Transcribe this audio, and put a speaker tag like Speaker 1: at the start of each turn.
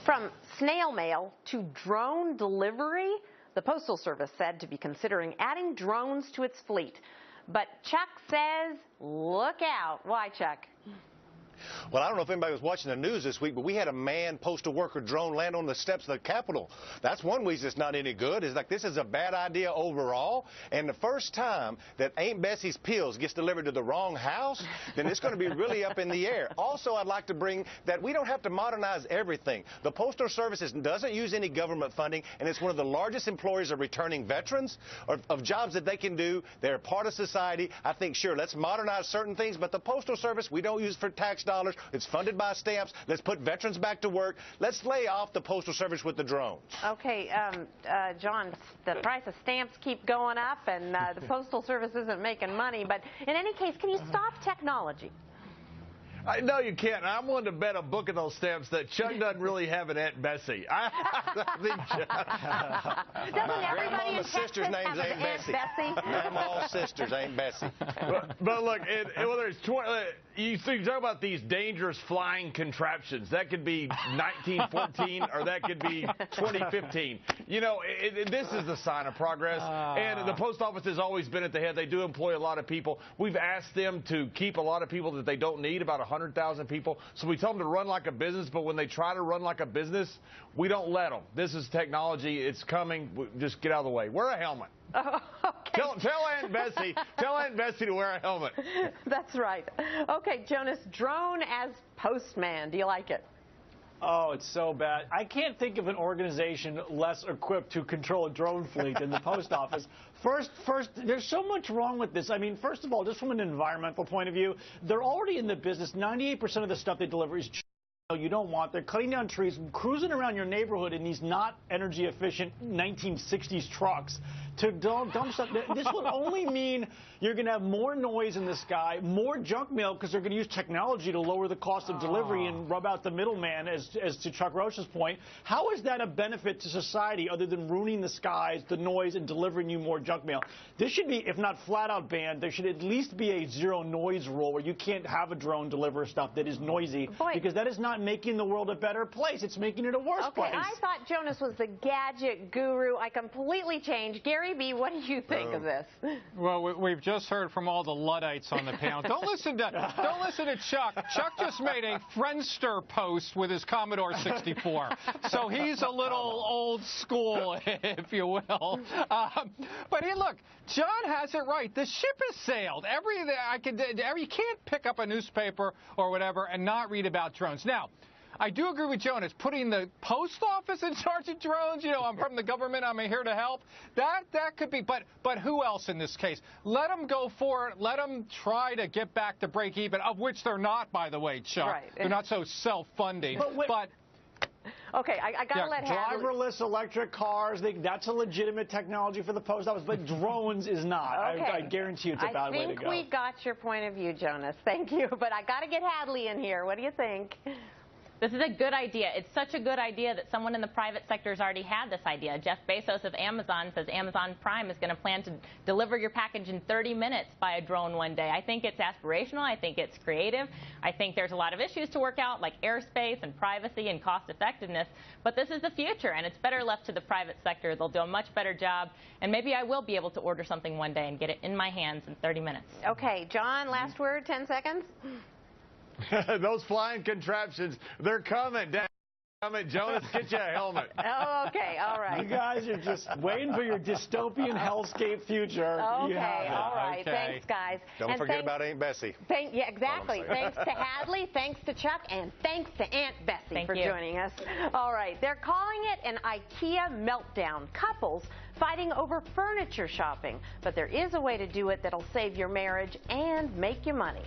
Speaker 1: From snail mail to drone delivery, the Postal Service said to be considering adding drones to its fleet. But Chuck says, look out. Why, Chuck?
Speaker 2: Well, I don't know if anybody was watching the news this week, but we had a manned postal worker drone land on the steps of the Capitol. That's one reason it's not any good. It's like this is a bad idea overall. And the first time that Aunt Bessie's pills gets delivered to the wrong house, then it's going to be really up in the air. Also, I'd like to bring that we don't have to modernize everything. The Postal Service doesn't use any government funding, and it's one of the largest employers of returning veterans, of jobs that they can do. They're a part of society. I think, sure, let's modernize certain things, but the Postal Service, we don't use for tax dollars. It's funded by stamps. Let's put veterans back to work. Let's lay off the Postal Service with the drones.
Speaker 1: Okay, John, the price of stamps keep going up, and the Postal Service isn't making money. But in any case, can you stop technology?
Speaker 3: I know you can't. I'm willing to bet a book of those stamps that Chuck doesn't really have an Aunt Bessie. I think Chuck.
Speaker 1: Doesn't everybody in
Speaker 2: Grandmama's
Speaker 1: Texas
Speaker 2: sister's name's
Speaker 1: have an
Speaker 2: Aunt Bessie. Grandma's sister's Aunt Bessie.
Speaker 3: But look, whether it's 20, you talk about these dangerous flying contraptions. That could be 1914 or that could be 2015. You know, this is the sign of progress. And the post office has always been at the head. They do employ a lot of people. We've asked them to keep a lot of people that they don't need, about 100,000 people. So we tell them to run like a business, but when they try to run like a business, we don't let them. This is technology. It's coming. Just get out of the way. Wear a helmet.
Speaker 1: Oh, okay.
Speaker 3: Tell Aunt Bessie. Tell Aunt Bessie to wear a helmet.
Speaker 1: That's right. Okay, Jonas, drone as postman. Do you like it?
Speaker 4: Oh, it's so bad. I can't think of an organization less equipped to control a drone fleet than the post office. First, there's so much wrong with this. I mean, first of all, just from an environmental point of view, they're already in the business. 98% of the stuff they deliver is you don't want. They're cutting down trees, cruising around your neighborhood in these not energy efficient 1960s trucks to dump stuff. This will only mean you're going to have more noise in the sky, more junk mail, because they're going to use technology to lower the cost of delivery and rub out the middleman, as to Chuck Roche's point. How is that a benefit to society other than ruining the skies, the noise, and delivering you more junk mail? This should be, if not flat out banned, there should at least be a zero noise rule where you can't have a drone deliver stuff that is noisy, because that is not making the world a better place. It's making it a worse place.
Speaker 1: Okay, I thought Jonas was the gadget guru. I completely changed. Gary B., what do you think of this?
Speaker 5: Well, we've just heard from all the Luddites on the panel. Don't listen to Chuck. Chuck just made a Friendster post with his Commodore 64. So he's a little old school, if you will. But hey, look, John has it right. The ship has sailed. You can't pick up a newspaper or whatever and not read about drones. Now, I do agree with Jonas, putting the post office in charge of drones. You know, I'm from the government, I'm here to help. That could be, but who else in this case? Let them go for it. Let them try to get back to break even, of which they're not, by the way, Chuck.
Speaker 1: Right.
Speaker 5: They're not so self-funding. But
Speaker 1: okay, I got to let
Speaker 4: driverless electric cars, that's a legitimate technology for the post office, but drones is not.
Speaker 1: Okay.
Speaker 4: I guarantee you it's a bad way to go.
Speaker 1: I think we got your point of view, Jonas. Thank you. But I got to get Hadley in here. What do you think?
Speaker 6: This is a good idea. It's such a good idea that someone in the private sector has already had this idea. Jeff Bezos of Amazon says Amazon Prime is going to plan to deliver your package in 30 minutes by a drone one day. I think it's aspirational. I think it's creative. I think there's a lot of issues to work out, like airspace and privacy and cost effectiveness. But this is the future, and it's better left to the private sector. They'll do a much better job, and maybe I will be able to order something one day and get it in my hands in 30 minutes.
Speaker 1: Okay, John, last word, 10 seconds.
Speaker 3: Those flying contraptions, they're coming. Jonas, get you a helmet.
Speaker 1: Oh, okay, all right.
Speaker 4: You guys are just waiting for your dystopian hellscape future.
Speaker 1: Okay, all right.
Speaker 5: Okay.
Speaker 1: Thanks, guys.
Speaker 2: Don't forget about Aunt Bessie.
Speaker 1: Yeah, exactly. Thanks to Hadley, thanks to Chuck, and thanks to Aunt Bessie for joining us. All right, they're calling it an IKEA meltdown. Couples fighting over furniture shopping. But there is a way to do it that'll save your marriage and make you money.